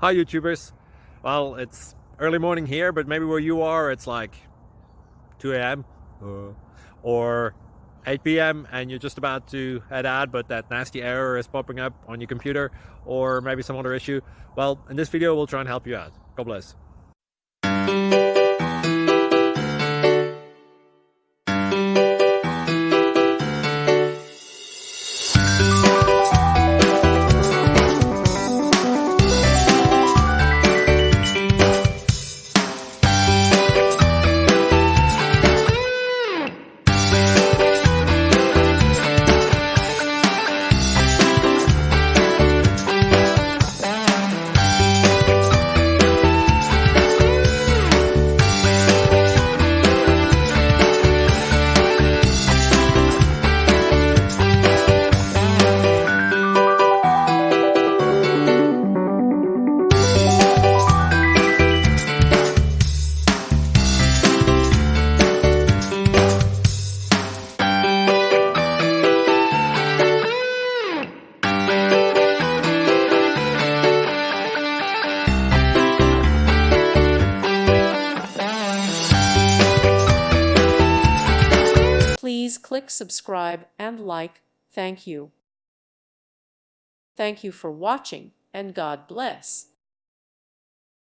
Hi YouTubers. Well, it's early morning here, but maybe where you are it's like 2 a.m. Or 8 p.m. and you're just about to head out, but that nasty error is popping up on your computer, or maybe some other issue. Well, in this video we'll try and help you out. God bless. Please click subscribe and like. Thank you. Thank you for watching, and God bless.